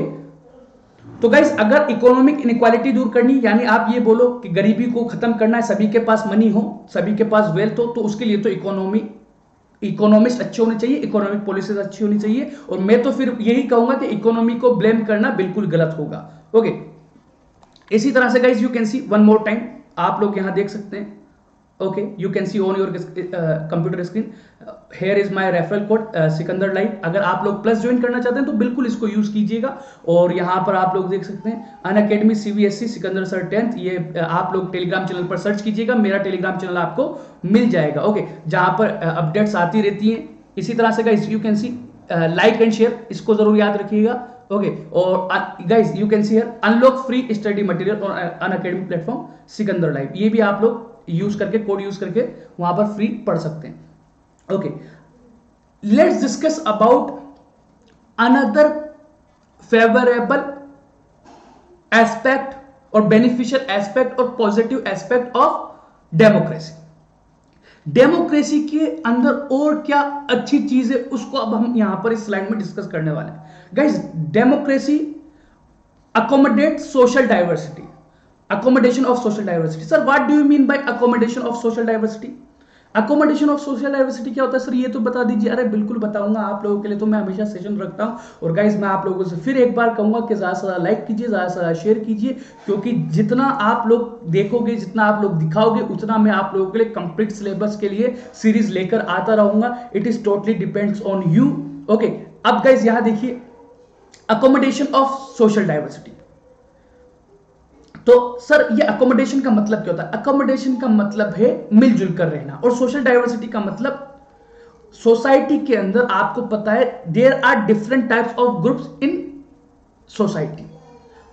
[SPEAKER 1] तो गाइस, अगर इकोनॉमिक इनइक्वालिटी दूर करनी, यानी आप ये बोलो कि गरीबी को खत्म करना है, सभी के पास मनी हो, सभी के पास वेल्थ हो, तो उसके लिए तो इकोनॉमिस्ट अच्छे होने चाहिए, इकोनॉमिक पॉलिसीज अच्छी होनी चाहिए। और मैं तो फिर यही कहूंगा कि इकोनॉमी को ब्लेम करना बिल्कुल गलत होगा। ओके, इसी तरह से guys, you can C one more time, आप लोग यहां देख सकते हैं। Okay, you can see on your computer screen, here is my referral code Sikandar live. अगर आप लोग प्लस ज्वाइन करना चाहते हैं तो बिल्कुल इसको यूज कीजिएगा। और यहां पर आप लोग देख सकते हैं Unacademy CBSE Sikandar sir 10th, ये आप लोग टेलीग्राम चैनल पर सर्च कीजिएगा, मेरा टेलीग्राम चैनल आपको मिल जाएगा। ओके, जहां पर अपडेट्स आती रहती हैं। इसी तरह से guys, you can C like and share, इसको जरूर याद रखिएगा। ओके, और guys you can see here unlock free study material on Unacademy platform Sikandar live, ये भी आप लोग यूज करके, कोड यूज करके वहां पर फ्री पढ़ सकते हैं। Okay, let's discuss about another favourable aspect और बेनिफिशियल एस्पेक्ट और positive aspect of democracy. Democracy के अंदर और क्या अच्छी चीज है, उसको अब हम यहां पर इस स्लाइड में डिस्कस करने वाले हैं। Guys, democracy accommodate social diversity, accommodation of social diversity। Sir, what do you mean bye accommodation of social diversity? accommodation of social diversity क्या होता है सर, ये तो बता दीजिए। अरे बिल्कुल बताऊंगा, आप लोगों के लिए तो मैं हमेशा सेशन रखता हूं। और गाइस, मैं आप लोगों से फिर एक बार कहूंगा कि ज्यादा से ज्यादा लाइक कीजिए, ज्यादा से ज्यादा शेयर कीजिए, क्योंकि जितना आप लोग देखोगे, जितना आप लोग दिखाओगे, उतना मैं आप लोगों के लिए कंप्लीट सिलेबस के लिए सीरीज लेकर आता रहूंगा। It is totally depends on you. Okay, अब गाइस यहां देखिए, अकोमोडेशन ऑफ सोशल डाइवर्सिटी। तो सर, ये अकोमोडेशन का मतलब क्या होता है? अकोमोडेशन का मतलब है मिलजुल कर रहना, और सोशल डाइवर्सिटी का मतलब सोसाइटी के अंदर, आपको पता है there are different types of groups in society.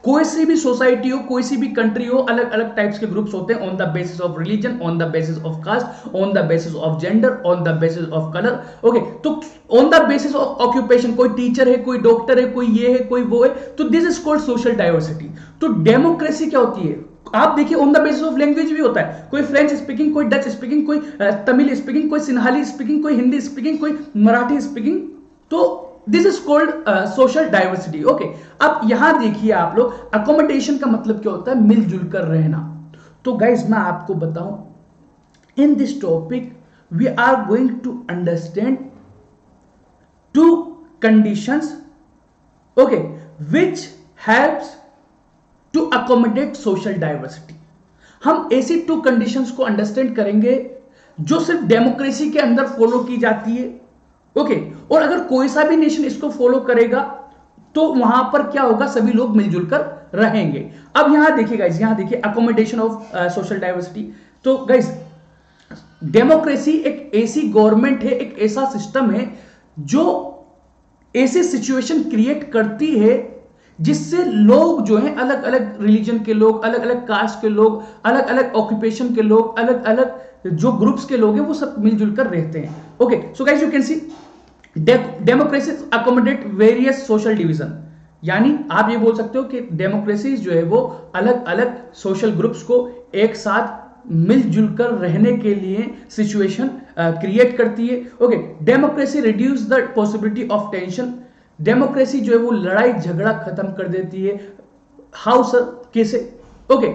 [SPEAKER 1] कोई सी भी सोसाइटी हो, कोई सी भी कंट्री हो, अलग अलग टाइप्स के ग्रुप्स होते हैं, on the basis of religion, on the basis of caste, on the basis of gender, on the basis of colour. Okay, तो on the basis of occupation, कोई टीचर है, कोई डॉक्टर है, कोई ये है, कोई वो है, तो this is called social diversity. तो डेमोक्रेसी क्या होती है? आप देखिए, on the basis of language भी होता है, कोई फ्रेंच स्पीकिंग, कोई डच स्पीकिंग, कोई तमिल स्पीकिंग, कोई सिन्हाली स्पीकिंग, कोई हिंदी स्पीकिंग, कोई मराठी स्पीकिंग। तो this is called social diversity. Okay, अब यहां देखिए आप लोग, अकोमोडेशन का मतलब क्या होता है? मिलजुल कर रहना। तो गाइज, मैं आपको बताऊं, in this topic we are going to understand two conditions, okay, which helps to accommodate social diversity. हम ऐसी 2 कंडीशंस को अंडरस्टैंड करेंगे जो सिर्फ डेमोक्रेसी के अंदर फॉलो की जाती है। ओके, और अगर कोई सा भी नेशन इसको फॉलो करेगा तो वहां पर क्या होगा, सभी लोग मिलजुल कर रहेंगे। अब यहां देखिए गाइस, यहां देखिए अकोमोडेशन ऑफ सोशल डाइवर्सिटी। तो गाइस, डेमोक्रेसी एक ऐसी गवर्नमेंट है, एक ऐसा सिस्टम है जो ऐसी सिचुएशन क्रिएट करती है जिससे लोग जो हैं, अलग अलग रिलीजन के लोग, अलग अलग कास्ट के लोग, अलग अलग ऑक्यूपेशन के लोग, अलग अलग जो ग्रुप्स के लोग हैं, वो सब मिलजुल कर रहते हैं। Okay, so guys you can see democracy accommodate various social division, यानी आप ये बोल सकते हो कि डेमोक्रेसी जो है वो अलग अलग सोशल ग्रुप्स को एक साथ मिलजुल कर रहने के लिए सिचुएशन क्रिएट करती है। Okay, democracy reduce the possibility of tension, democracy जो है वो लड़ाई झगड़ा खत्म कर देती है। हाउ सर, कैसे? ओके,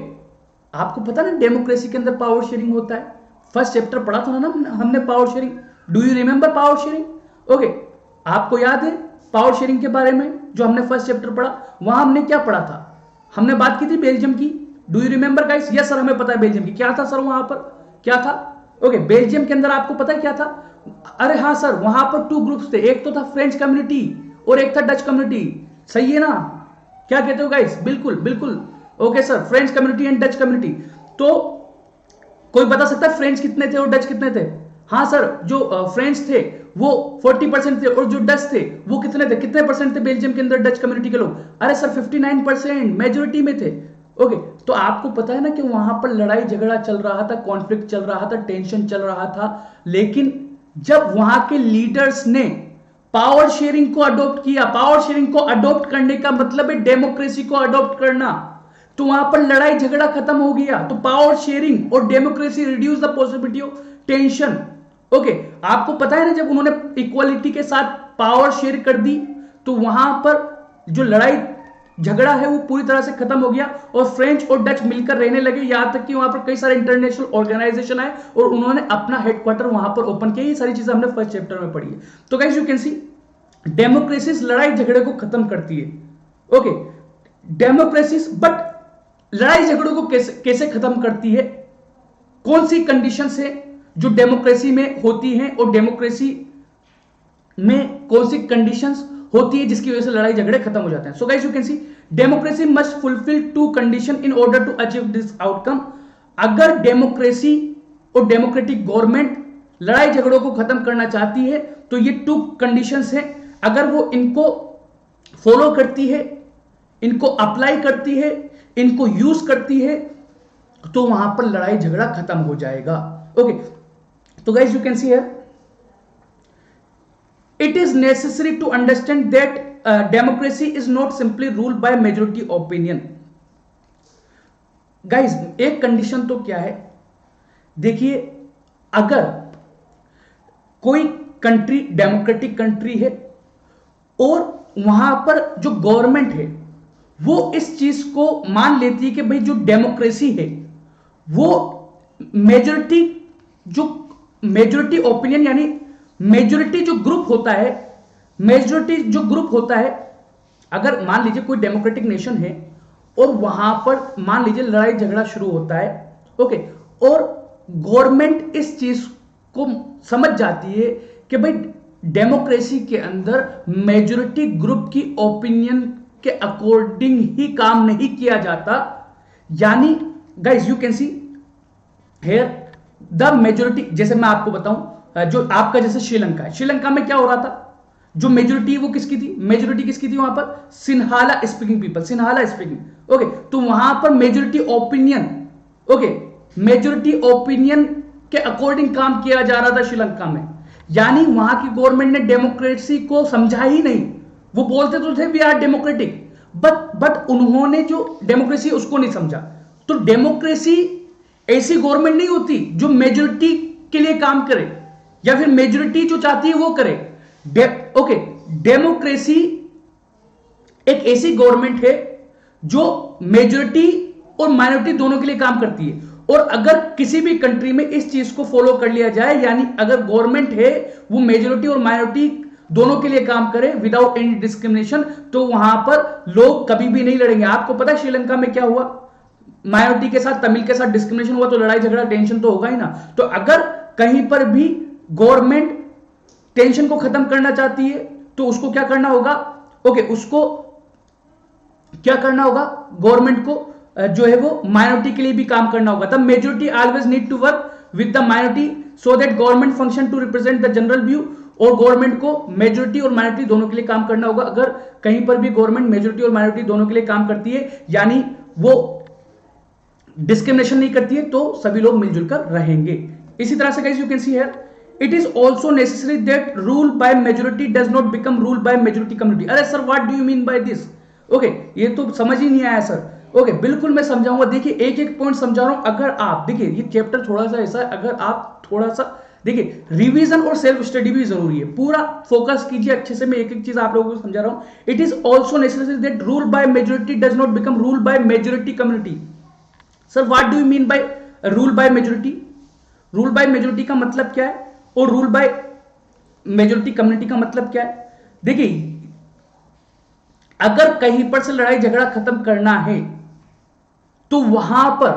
[SPEAKER 1] आपको पता ना डेमोक्रेसी के अंदर पावर शेयरिंग होता है। फर्स्ट चैप्टर पढ़ा था ना हमने power sharing. Do you remember power sharing? Okay, आपको याद है पावर शेयरिंग के बारे में जो हमने फर्स्ट चैप्टर पढ़ा? वहां हमने क्या पढ़ा था? हमने बात की थी बेल्जियम की। Do you remember guys? Yes sir, हमें पता है बेल्जियम की। क्या था सर वहां पर, क्या था? ओके, बेल्जियम के अंदर आपको पता है क्या था? अरे हाँ सर, वहां पर 2 ग्रुप्स थे, एक तो था फ्रेंच कम्युनिटी और एक था डच कम्युनिटी। सही है ना? क्या कहते हो गाइस? बिल्कुल बिल्कुल। Okay sir, French community and Dutch community. तो कोई बता सकता है फ्रेंच कितने थे और डच कितने थे? हाँ सर, जो फ्रेंच थे वो 40% थे और जो डच थे वो कितने थे, कितने परसेंट थे बेल्जियम के अंदर डच कम्युनिटी के लोग? अरे सर 59% मेजोरिटी में थे। ओके, तो आपको पता है ना कि वहां पर लड़ाई झगड़ा चल रहा था, कॉन्फ्लिक्ट चल रहा था, टेंशन चल रहा था, लेकिन जब वहां के लीडर्स ने पावर शेयरिंग को अडॉप्ट किया, पावर शेयरिंग को अडॉप्ट करने का मतलब है डेमोक्रेसी को अडॉप्ट करना, तो वहां पर लड़ाई झगड़ा खत्म हो गया। तो पावर शेयरिंग और democracy reduce the possibility of tension. Okay, आपको पता है ना जब उन्होंने इक्वालिटी के साथ पावर शेयर कर दी तो वहां पर जो लड़ाई झगड़ा है वो पूरी तरह से खत्म हो गया और फ्रेंच और डच मिलकर रहने लगे। यहां तक कि वहां पर कई सारे इंटरनेशनल ऑर्गेनाइजेशन आए और उन्होंने अपना हेडक्वार्टर वहां पर ओपन किया। ये सारी चीजें हमने फर्स्ट चैप्टर में पढ़ी है। तो guys you can see democracy लड़ाई झगड़े को खत्म करती है। ओके, डेमोक्रेसी, बट लड़ाई झगड़ों को कैसे खत्म करती है? कौन सी कंडीशंस है जो डेमोक्रेसी में होती हैं और डेमोक्रेसी में कौन सी कंडीशंस होती है जिसकी वजह से लड़ाई झगड़े खत्म हो जाते हैं? So guys you can see democracy must fulfil 2 condition in order to achieve this outcome. अगर डेमोक्रेसी और डेमोक्रेटिक गवर्नमेंट लड़ाई झगड़ों को खत्म करना चाहती है तो ये 2 कंडीशंस हैं। अगर वो इनको फॉलो करती है, इनको अप्लाई करती है, इनको यूज करती है, तो वहां पर लड़ाई झगड़ा खत्म हो जाएगा। ओके, तो guys you can see here it is necessary to understand that democracy is not simply ruled by majority opinion. Guys, एक कंडीशन तो क्या है, देखिए, अगर कोई कंट्री डेमोक्रेटिक कंट्री है और वहां पर जो गवर्नमेंट है वो इस चीज को मान लेती है कि भाई जो डेमोक्रेसी है वो मेजोरिटी ओपिनियन, यानी मेजोरिटी जो ग्रुप होता है, अगर मान लीजिए कोई डेमोक्रेटिक नेशन है और वहां पर मान लीजिए लड़ाई झगड़ा शुरू होता है, ओके, और गवर्नमेंट इस चीज को समझ जाती है कि भाई डेमोक्रेसी के अंदर मेजोरिटी ग्रुप की ओपिनियन के अकॉर्डिंग ही काम नहीं किया जाता, यानी guys you can see here the majority. जैसे मैं आपको बताऊं, जो आपका जैसे श्रीलंका है, श्रीलंका में क्या हो रहा था, जो मेजोरिटी वो किसकी थी, मेजोरिटी किसकी थी वहां पर? Sinhala speaking people, Sinhala speaking. Okay, तो वहां पर मेजोरिटी ओपिनियन के अकॉर्डिंग काम किया जा रहा था श्रीलंका में, यानी वहां की गवर्नमेंट ने डेमोक्रेसी को समझा ही नहीं। वो बोलते तो थे वी आर डेमोक्रेटिक, बट उन्होंने जो डेमोक्रेसी उसको नहीं समझा। तो डेमोक्रेसी ऐसी गवर्नमेंट नहीं होती जो मेजोरिटी के लिए काम करे या फिर मेजोरिटी जो चाहती है वो करे। ओके, डेमोक्रेसी एक ऐसी गवर्नमेंट है जो मेजोरिटी और माइनॉरिटी दोनों के लिए काम करती है। और अगर किसी भी कंट्री में इस चीज को फॉलो कर लिया जाए, यानी अगर गवर्नमेंट है वो मेजोरिटी और माइनॉरिटी दोनों के लिए काम करे विदाउट एनी डिस्क्रिमिनेशन, तो वहां पर लोग कभी भी नहीं लड़ेंगे। आपको पता है श्रीलंका में क्या हुआ? माइनॉरिटी के साथ, तमिल के साथ डिस्क्रिमिनेशन हुआ तो लड़ाई झगड़ा टेंशन तो होगा ही ना। तो अगर कहीं पर भी गवर्नमेंट टेंशन को खत्म करना चाहती है तो उसको क्या करना होगा, ओके, उसको क्या करना होगा, गवर्नमेंट को जो है वो माइनॉरिटी के लिए भी काम करना होगा। तब majority always need to work with the minority so that government function to represent the general view, और गवर्नमेंट को मेजोरिटी और माइनॉरिटी दोनों के लिए काम करना होगा। अगर कहीं पर भी गवर्नमेंट मेजोरिटी और माइनॉरिटी दोनों के लिए काम करती है, यानी वो डिस्क्रिमिनेशन नहीं करती है, तो सभी लोग मिलजुल कर रहेंगे। इसी तरह से guys you can see here, it is also necessary that rule by majority does not become rule by majority community. अरे sir what do you mean by this? Okay, ये तो समझ ही नहीं आया सर। ओके, बिल्कुल मैं समझाऊंगा। देखिए एक एक पॉइंट समझा रहा हूं। अगर आप देखिए ये चैप्टर थोड़ा सा ऐसा है, अगर आप थोड़ा सा देखिए, रिवीजन और सेल्फ स्टडी भी जरूरी है। पूरा फोकस कीजिए अच्छे से, मैं एक एक चीज आप लोगों को समझा रहा हूं। It is also necessary that rule by majority does not become rule by majority community. Sir what do you mean by rule by majority? Rule by majority का मतलब क्या है और रूल बाय मेजोरिटी कम्युनिटी का मतलब क्या है? देखिए अगर कहीं पर से लड़ाई झगड़ा खत्म करना है तो वहां पर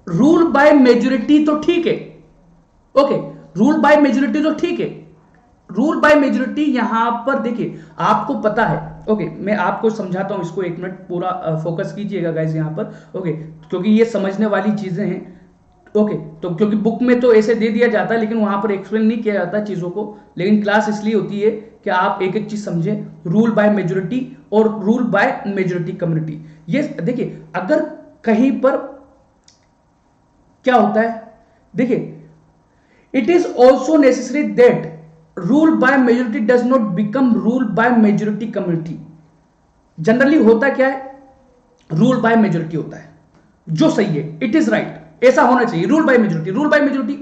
[SPEAKER 1] रूल बाय मेजोरिटी तो ठीक है, ओके, रूल बाय मेजोरिटी तो ठीक है। रूल बाय मेजोरिटी यहां पर देखिए आपको पता है, ओके, मैं आपको समझाता हूं इसको, एक मिनट पूरा फोकस कीजिएगा गाइस यहां पर, ओके, क्योंकि ये समझने वाली चीजें हैं। ओके, तो क्योंकि बुक में तो ऐसे दे दिया जाता है लेकिन वहां पर एक्सप्लेन नहीं किया जाता चीजों को, लेकिन क्लास इसलिए होती है कि आप एक एक चीज समझें, रूल बाय मेजोरिटी और रूल बाय मेजोरिटी कम्युनिटी। ये देखिए अगर कहीं पर क्या होता है, देखिए it is also necessary that rule by majority does not become rule by majority community. Generally होता क्या है, रूल बाय मेजोरिटी होता है जो सही है, इट इज राइट, ऐसा होना चाहिए। Rule by majority, rule by majority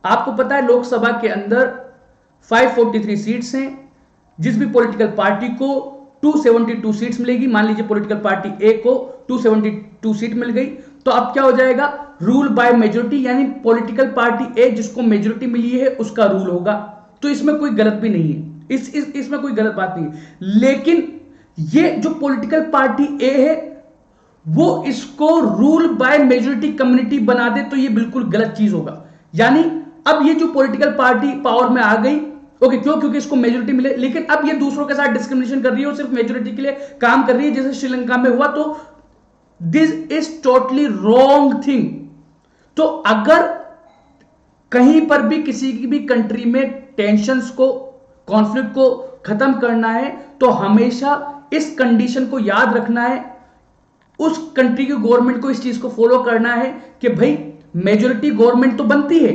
[SPEAKER 1] आपको पता है लोकसभा के अंदर 543 सीट्स हैं, जिस भी पॉलिटिकल पार्टी को 272 सीट्स मिलेगी, मान लीजिए पॉलिटिकल पार्टी ए को 272 सीट मिल गई, तो अब क्या हो जाएगा, रूल बाय मेजोरिटी, यानी पॉलिटिकल पार्टी ए जिसको मेजोरिटी मिली है उसका रूल होगा। तो इसमें कोई गलत भी नहीं है, इसमें कोई गलत बात नहीं है। लेकिन ये जो पॉलिटिकल पार्टी ए है वो इसको रूल बाय मेजोरिटी कम्युनिटी बना दे तो ये बिल्कुल गलत चीज होगा। यानी अब ये जो पॉलिटिकल पार्टी पावर में आ गई, ओके, क्यों, क्योंकि इसको मेजोरिटी मिले, लेकिन अब ये दूसरों के साथ डिस्क्रिमिनेशन कर रही है और सिर्फ मेजोरिटी के लिए काम कर रही है, जैसे श्रीलंका में हुआ। तो this is totally wrong thing. तो अगर कहीं पर भी किसी की भी कंट्री में टेंशंस को, कॉन्फ्लिक्ट को खत्म करना है तो हमेशा इस कंडीशन को याद रखना है, उस कंट्री की गवर्नमेंट को इस चीज को फॉलो करना है कि भाई मेजोरिटी गवर्नमेंट तो बनती है,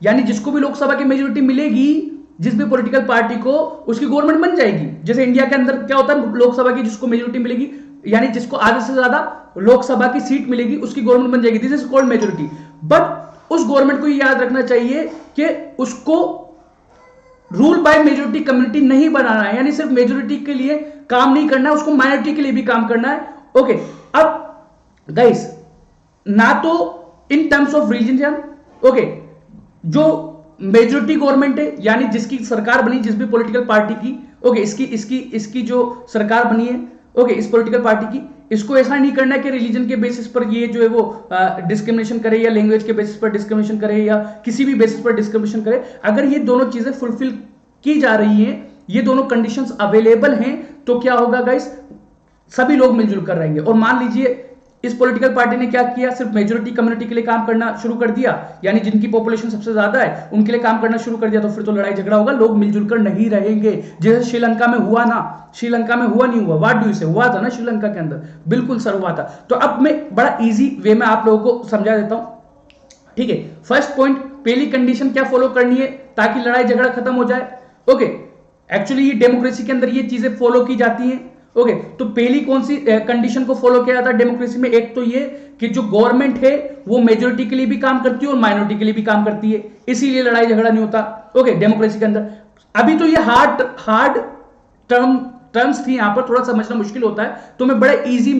[SPEAKER 1] यानी जिसको भी लोकसभा की मेजोरिटी मिलेगी, जिस भी पॉलिटिकल पार्टी को, उसकी गवर्नमेंट बन जाएगी। जैसे इंडिया के अंदर क्या होता है, लोकसभा की जिसको मेजोरिटी मिलेगी, यानी जिसको आधे से ज्यादा लोकसभा की सीट मिलेगी, उसकी गवर्नमेंट बन जाएगी। This is called majority. But उस गवर्नमेंट को याद रखना चाहिए कि उसको रूल बाय मेजोरिटी कम्युनिटी नहीं बनाना है, यानी सिर्फ मेजोरिटी के लिए काम नहीं करना है, उसको माइनॉरिटी के लिए भी काम करना है। ओके, अब गाइस ना तो in terms of religion, okay, जो मेजोरिटी गवर्नमेंट है यानी जिसकी सरकार बनी, जिस भी पॉलिटिकल पार्टी की, ओके, इसकी जो सरकार बनी है, ओके, इस पॉलिटिकल पार्टी की, इसको ऐसा नहीं करना है कि रिलीजन के बेसिस पर ये जो है वो डिस्क्रिमिनेशन करे, या लैंग्वेज के बेसिस पर डिस्क्रिमिनेशन करे, या किसी भी बेसिस पर डिस्क्रिमिनेशन करे। अगर ये दोनों चीजें फुलफिल की जा रही हैं, ये दोनों कंडीशंस अवेलेबल हैं, तो क्या होगा गाइस, सभी लोग मिलजुल कर रहेंगे। और मान लीजिए इस पॉलिटिकल पार्टी ने क्या किया, सिर्फ मेजोरिटी कम्युनिटी के लिए काम करना शुरू कर दिया, यानी जिनकी पॉपुलेशन सबसे ज्यादा है उनके लिए काम करना शुरू कर दिया, तो फिर तो लड़ाई झगड़ा होगा, लोग मिलजुल कर नहीं रहेंगे। जैसे श्रीलंका में हुआ ना, श्रीलंका में हुआ नहीं हुआ, व्हाट डू यू से, हुआ था ना श्रीलंका के अंदर, बिल्कुल सर हुआ था। तो अब मैं बड़ा इजी वे में आप लोगों को समझा देता हूं, ठीक है। फर्स्ट पॉइंट, पहली कंडीशन क्या फॉलो करनी है ताकि लड़ाई झगड़ा खत्म हो जाए, ओके, एक्चुअली ये डेमोक्रेसी के अंदर ये चीजें फॉलो की जाती हैं, ओके। तो पहली कौन सी कंडीशन को फॉलो किया जाता है डेमोक्रेसी में, एक तो ये कि जो गवर्नमेंट है वो मेजोरिटी के लिए भी काम करती है और माइनॉरिटी के लिए भी काम करती है, इसीलिए लड़ाई झगड़ा नहीं होता, ओके, डेमोक्रेसी के अंदर। अभी तो ये हार्ड टर्म्स थी, यहां पर थोड़ा समझना मुश्किल होता है, तो मैं बड़ा इजी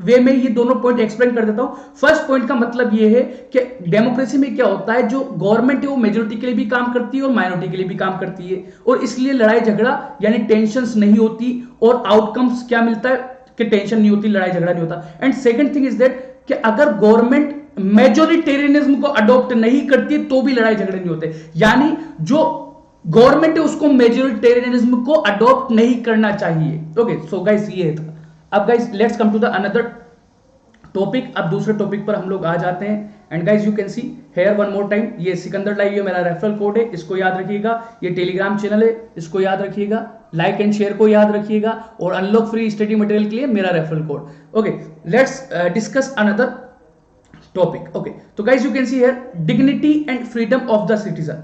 [SPEAKER 1] वे में ये दोनों पॉइंट एक्सप्लेन कर देता हूं। फर्स्ट पॉइंट का मतलब ये है कि डेमोक्रेसी में क्या होता है, जो गवर्नमेंट है वो मेजोरिटी के लिए भी काम करती है और माइनॉरिटी के लिए भी काम करती है, और इसलिए लड़ाई झगड़ा यानी टेंशंस नहीं होती, और आउटकम्स क्या मिलता है कि टेंशन नहीं होती, लड़ाई झगड़ा नहीं होता। And second thing is that कि अगर गवर्नमेंट मेजोरिटेरियनिज्म को अडॉप्ट नहीं करती तो भी लड़ाई झगड़े नहीं होते, यानी जो गवर्नमेंट है उसको मेजोरिटेरियनिज्म को अडॉप्ट नहीं करना चाहिए। ओके सो गाइस ये था। अब guys let's come to the another topic. अब दूसरे टॉपिक पर हम लोग आ जाते हैं। And guys you can see here one more time, ये सिकंदर लाइव, ये मेरा रेफरल कोड है, इसको याद रखिएगा। ये टेलीग्राम चैनल है, इसको याद रखिएगा। लाइक एंड शेयर को याद रखिएगा। और अनलॉक फ्री स्टडी मटेरियल के लिए मेरा referral code. Okay let's discuss another topic. Okay तो guys you can see here dignity and freedom of the citizen.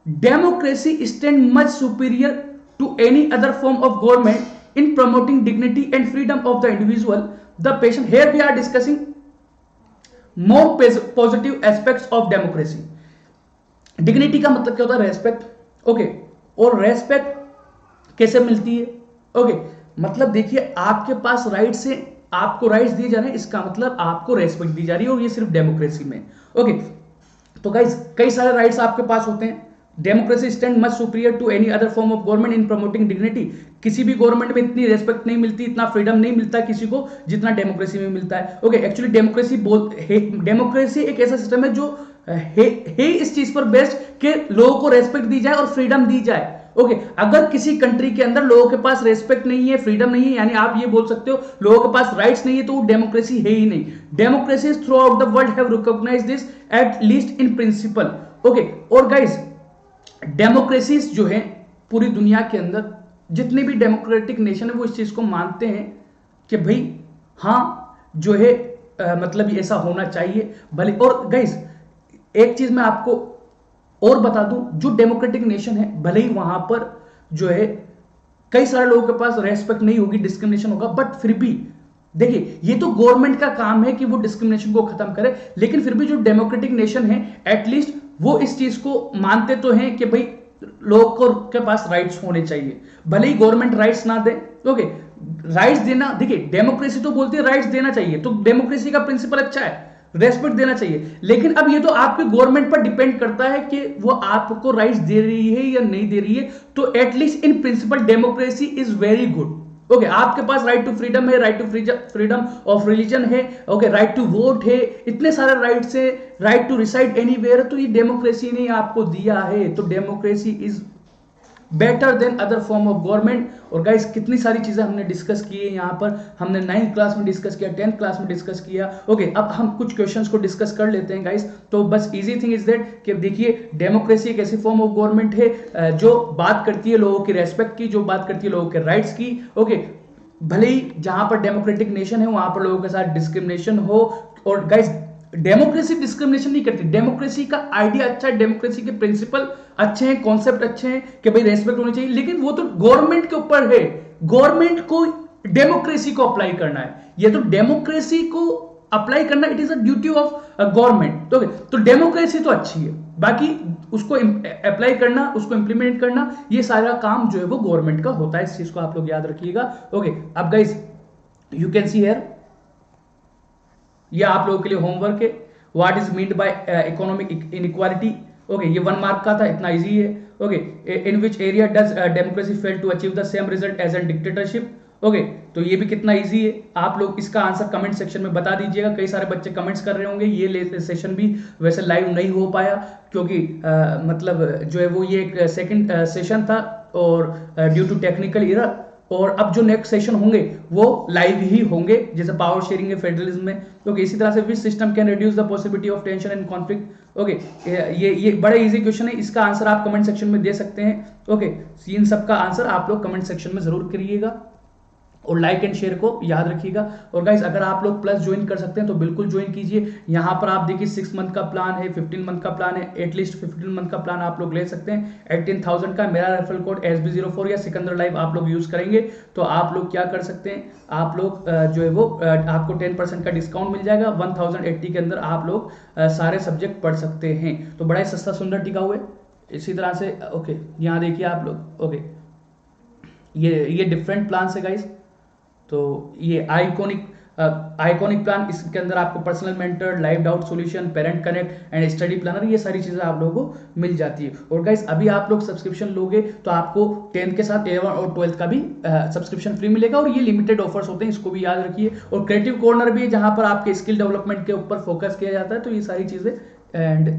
[SPEAKER 1] Democracy stand much superior to any other form of government in promoting dignity and freedom of the individual, the patient. Here we are discussing more positive aspects of democracy. Dignity का मतलब क्या होता है? रेस्पेक्ट। ओके और रेस्पेक्ट कैसे मिलती है? ओके मतलब देखिए आपके पास राइट्स है, आपको राइट्स दिए जा रहे हैं, इसका मतलब आपको रेस्पेक्ट दी जा रही है, और ये सिर्फ डेमोक्रेसी में। ओके तो गाइस कई सारे राइट्स आपके पास होते हैं। Democracy stand much superior to any other form of government in promoting dignity. किसी भी गवर्नमेंट में इतनी रेस्पेक्ट नहीं मिलती, इतना फ्रीडम नहीं मिलता किसी को जितना डेमोक्रेसी में मिलता है। ओके एक्चुअली डेमोक्रेसी एक ऐसा सिस्टम है जो है इस चीज पर बेस्ड कि लोगों को रेस्पेक्ट दी जाए और फ्रीडम दी जाए। ओके अगर किसी कंट्री के अंदर लोगों के पास रेस्पेक्ट नहीं है, फ्रीडम नहीं है, यानी आप ये बोल सकते हो लोगों के पास राइट्स नहीं है, तो वो डेमोक्रेसी है ही नहीं। Democracy throughout the world have recognised this at least in principle. Okay और गाइस डेमोक्रेसीज जो है पूरी दुनिया के अंदर जितने भी डेमोक्रेटिक नेशन है वो इस चीज को मानते हैं कि भाई हाँ जो है मतलब ऐसा होना चाहिए भले। और गाइस एक चीज मैं आपको और बता दूं, जो डेमोक्रेटिक नेशन है भले ही वहां पर जो है कई सारे लोगों के पास रेस्पेक्ट नहीं होगी, डिस्क्रिमिनेशन होगा, बट फिर भी देखिए ये तो गवर्नमेंट का काम है कि वो डिस्क्रिमिनेशन को खत्म करे, लेकिन फिर भी जो डेमोक्रेटिक नेशन है एटलीस्ट वो इस चीज को मानते तो हैं कि भाई लोगों के पास राइट्स होने चाहिए, भले ही गवर्नमेंट राइट्स ना दे। ओके राइट्स देना, देखिए डेमोक्रेसी तो बोलती है राइट्स देना चाहिए, तो डेमोक्रेसी का प्रिंसिपल अच्छा है, रेस्पेक्ट देना चाहिए, लेकिन अब ये तो आपके गवर्नमेंट पर डिपेंड करता है कि वो आपको राइट्स दे रही है या नहीं दे रही है। तो at least in principle democracy is very good. Okay आपके पास राइट टू फ्रीडम है, right to freedom of religion है, ओके राइट टू वोट है, इतने सारे राइट्स है, राइट टू रिसाइड एनीवेयर, तो ये डेमोक्रेसी ने आपको दिया है। तो democracy is better than other form of government. और गाइस कितनी सारी चीजें हमने डिस्कस की है यहाँ पर, हमने 9th क्लास में डिस्कस किया, 10th क्लास में डिस्कस किया। ओके अब हम कुछ क्वेश्चंस को डिस्कस कर लेते हैं गाइस। तो बस इजी थिंग इज दैट कि देखिए डेमोक्रेसी एक ऐसी फॉर्म ऑफ गवर्नमेंट है जो बात करती है लोगों की रेस्पेक्ट की, जो बात करती है लोगों के राइट्स की। ओके भले ही जहां पर डेमोक्रेटिक नेशन है वहां पर लोगों के साथ डिस्क्रिमिनेशन हो। और गाइस डेमोक्रेसी डिस्क्रिमिनेशन नहीं करती, डेमोक्रेसी का आइडिया अच्छा है, डेमोक्रेसी के प्रिंसिपल अच्छे हैं, कॉन्सेप्ट अच्छे हैं कि भाई रेस्पेक्ट होनी चाहिए, लेकिन वो तो गवर्नमेंट के ऊपर है, गवर्नमेंट को डेमोक्रेसी को अप्लाई करना है। ये तो डेमोक्रेसी को अप्लाई करना it is a duty of government. तो डेमोक्रेसी तो अच्छी है, बाकी उसको अप्लाई करना, उसको इंप्लीमेंट करना, ये सारा काम जो है वो गवर्नमेंट का होता है। इस चीज को आप लोग याद रखिएगा। ओके अब guys you can see here, ये आप लोगों के लिए होमवर्क है, what is meant by economic inequality. Okay ये 1 मार्क का था, इतना इजी है। Okay in which area does democracy fail to achieve the same result as an dictatorship. Okay तो ये भी कितना इजी है, आप लोग इसका आंसर कमेंट सेक्शन में बता दीजिएगा। कई सारे बच्चे कमेंट्स कर रहे होंगे। ये सेशन भी वैसे लाइव नहीं हो पाया क्योंकि मतलब जो है वो ये एक सेकंड सेशन था और ड्यू टू टेक्निकल एरर, और अब जो नेक्स्ट सेशन होंगे वो लाइव ही होंगे, जैसे पावर शेयरिंग है फेडरलिज्म में। ओके इसी तरह से which system can reduce the possibility of tension and conflict. Okay ये बड़ा इजी क्वेश्चन है, इसका आंसर आप कमेंट सेक्शन में दे सकते हैं। ओके इन सब का आंसर आप लोग कमेंट सेक्शन में जरूर करिएगा और लाइक एंड शेयर को याद रखिएगा। और गाइस अगर आप लोग प्लस ज्वाइन कर सकते हैं तो बिल्कुल ज्वाइन कीजिए। यहाँ पर आप देखिए 6 मंथ का प्लान है, 15 मंथ का प्लान है, एटलीस्ट 15 मंथ का प्लान आप लोग ले सकते हैं। 18,000 का मेरा रेफरल कोड SB04 या सिकंदर लाइव आप लोग यूज करेंगे तो आप लोग क्या कर सकते हैं, आप लोग जो है वो आपको 10% का डिस्काउंट मिल जाएगा। 1080 के अंदर आप लोग सारे सब्जेक्ट पढ़ सकते हैं। तो बड़ा ही सस्ता सुंदर टिका हुआ है। इसी तरह से ओके यहाँ देखिए आप लोग, ओके ये डिफरेंट प्लान है गाइस। तो ये आइकॉनिक आइकॉनिक प्लान, इसके अंदर आपको personal mentor, live doubt solution, parent connect and study planner, ये सारी चीजें आप लोगों को मिल जाती है। और गाइस अभी आप लोग सब्सक्रिप्शन लोगे तो आपको 10th के साथ 11 और 12th का भी सब्सक्रिप्शन फ्री मिलेगा, और ये लिमिटेड ऑफर्स होते हैं, इसको भी याद रखिए। और क्रिएटिव कॉर्नर भी है जहां पर आपके स्किल डेवलपमेंट के ऊपर फोकस किया जाता है, तो ये सारी चीजें। एंड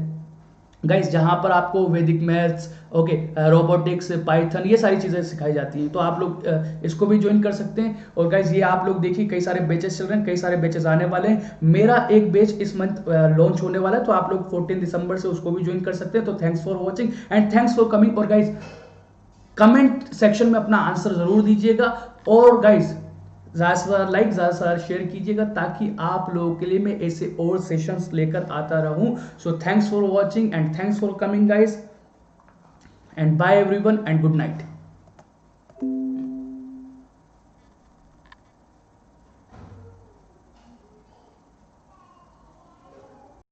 [SPEAKER 1] गाइस जहां पर आपको वैदिक मैथ्स, ओके, रोबोटिक्स, पाइथन, ये सारी चीजें सिखाई जाती हैं, तो आप लोग इसको भी ज्वाइन कर सकते हैं। और गाइस ये आप लोग देखिए कई सारे बैचेस चल रहे हैं, कई सारे बैचेस आने वाले हैं। मेरा एक बैच इस मंथ लॉन्च होने वाला है, तो आप लोग 14 दिसंबर से उसको भी ज्वाइन कर सकते हैं। तो thanks for watching and thanks for coming. और गाइस कमेंट सेक्शन में अपना आंसर जरूर दीजिएगा, और गाइस ज़्यादा से ज़्यादा लाइक, ज़्यादा से ज़्यादा शेयर कीजिएगा, ताकि आप लोगों के लिए मैं ऐसे और सेशंस लेकर आता रहूं। So thanks for watching and thanks for coming guys, and bye everyone and good night.